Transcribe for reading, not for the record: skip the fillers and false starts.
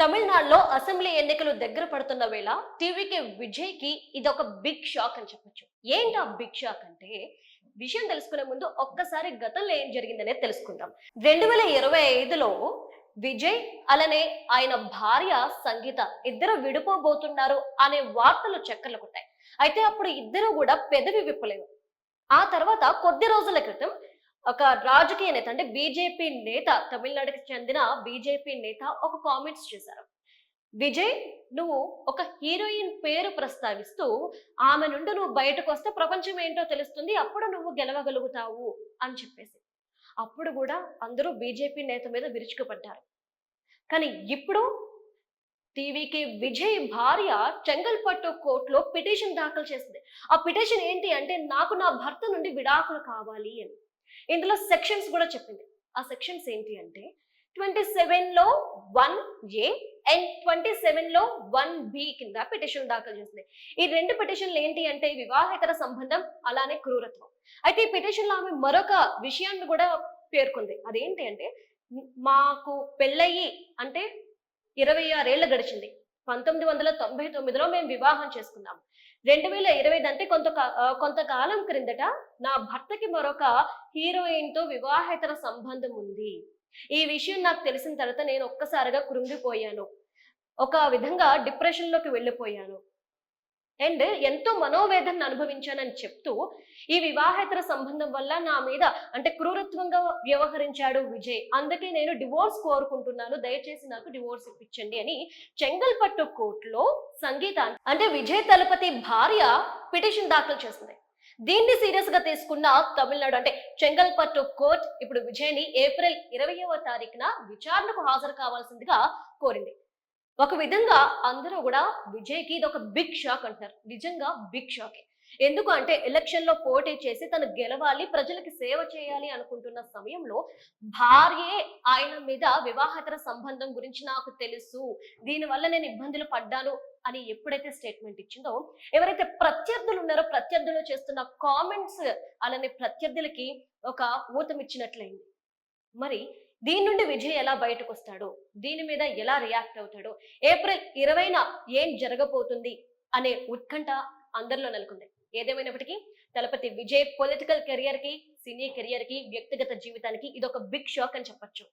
తమిళనాడులో అసెంబ్లీ ఎన్నికలు దగ్గర పడుతున్న వేళ టీవీకి విజయ్ కి ఇది ఒక బిగ్ షాక్ అని చెప్పొచ్చు. ఏంటి ఆ బిగ్ షాక్ అంటే, విషయం తెలుసుకునే ముందు ఒక్కసారి గతంలో ఏం జరిగిందనేది తెలుసుకుందాం. 2025లో విజయ్ అలానే ఆయన భార్య సంగీత ఇద్దరు విడిపోబోతున్నారు అనే వార్తలు చక్కర్లు కొట్టాయి. అయితే అప్పుడు ఇద్దరు కూడా పెదవి విప్పలేదు. ఆ తర్వాత కొద్ది రోజుల క్రితం ఒక రాజకీయ నేత అంటే బీజేపీ నేత, తమిళనాడుకి చెందిన బీజేపీ నేత ఒక కామెంట్స్ చేశారు. విజయ్, నువ్వు ఒక హీరోయిన్ పేరు ప్రస్తావిస్తూ ఆమె నుండి నువ్వు బయటకు వస్తే ప్రపంచం ఏంటో తెలుస్తుంది, అప్పుడు నువ్వు గెలవగలుగుతావు అని చెప్పేసి. అప్పుడు కూడా అందరూ బీజేపీ నేత మీద విరుచుకుపడ్డారు. కానీ ఇప్పుడు టీవీకి విజయ్ భార్య చెంగల్పట్టు కోర్టులో పిటిషన్ దాఖలు చేసింది. ఆ పిటిషన్ ఏంటి అంటే, నాకు నా భర్త నుండి విడాకులు కావాలి అని. ఇందులో సెక్షన్స్ కూడా చెప్పింది. ఆ సెక్షన్స్ ఏంటి అంటే 27 లో 1A అండ్ 27 లో 1B కింద పిటిషన్ దాఖలు చేసింది. ఈ రెండు పిటిషన్లు ఏంటి అంటే వివాహేతర సంబంధం అలానే క్రూరత్వం. అయితే ఈ పిటిషన్ లో ఆమె మరొక విషయాన్ని కూడా పేర్కొంది. అదేంటి అంటే, మాకు పెళ్ళయి అంటే 26 ఏళ్ళు గడిచింది. 1999లో మేము వివాహం చేసుకున్నాము. 2025 అంటే కొంతకాలం క్రిందట నా భర్తకి మరొక హీరోయిన్ తో వివాహేతర సంబంధం ఉంది. ఈ విషయం నాకు తెలిసిన తర్వాత నేను ఒక్కసారిగా కృంగిపోయాను. ఒక విధంగా డిప్రెషన్ లోకి వెళ్ళిపోయాను. అండ్ ఎంతో మనోవేదనను అనుభవించానని చెప్తూ, ఈ వివాహేతర సంబంధం వల్ల నా మీద అంటే క్రూరత్వంగా వ్యవహరించాడు విజయ్, అందుకే నేను డివోర్స్ కోరుకుంటున్నాను, దయచేసి నాకు డివోర్స్ ఇప్పించండి అని చెంగల్పట్టు కోర్టులో సంగీత అంటే విజయ్ తలపతి భార్య పిటిషన్ దాఖలు చేసింది. దీన్ని సీరియస్ గా తీసుకున్న తమిళనాడు అంటే చెంగల్పట్టు కోర్ట్ ఇప్పుడు విజయ్ ని ఏప్రిల్ 20వ తారీఖున విచారణకు హాజరు కావాల్సిందిగా కోరింది. ఒక విధంగా అందరూ కూడా విజయ్ కి ఇది ఒక బిగ్ షాక్ అంటారు. నిజంగా బిగ్ షాక్. ఎందుకు అంటే ఎలక్షన్ లో పోటీ చేసి తను గెలవాలి, ప్రజలకి సేవ చేయాలి అనుకుంటున్న సమయంలో భార్యే ఆయన మీద వివాహేతర సంబంధం గురించి నాకు తెలుసు, దీనివల్ల నేను ఇబ్బందులు పడ్డాను అని ఎప్పుడైతే స్టేట్మెంట్ ఇచ్చిందో, ఎవరైతే ప్రత్యర్థులు ఉన్నారో ప్రత్యర్థులు చేస్తున్న కామెంట్స్ అలానే ప్రత్యర్థులకి ఒక ఊతమిచ్చినట్లయింది. మరి దీని నుండి విజయ్ ఎలా బయటకు వస్తాడో, దీని మీద ఎలా రియాక్ట్ అవుతాడో, ఏప్రిల్ 20న ఏం జరగబోతుంది అనే ఉత్కంఠ అందరిలో నెలకొంది. ఏదేమైనప్పటికీ తలపతి విజయ్ పొలిటికల్ కెరియర్ కి, సినీ కెరియర్ కి, వ్యక్తిగత జీవితానికి ఇదొక బిగ్ షాక్ అని చెప్పొచ్చు.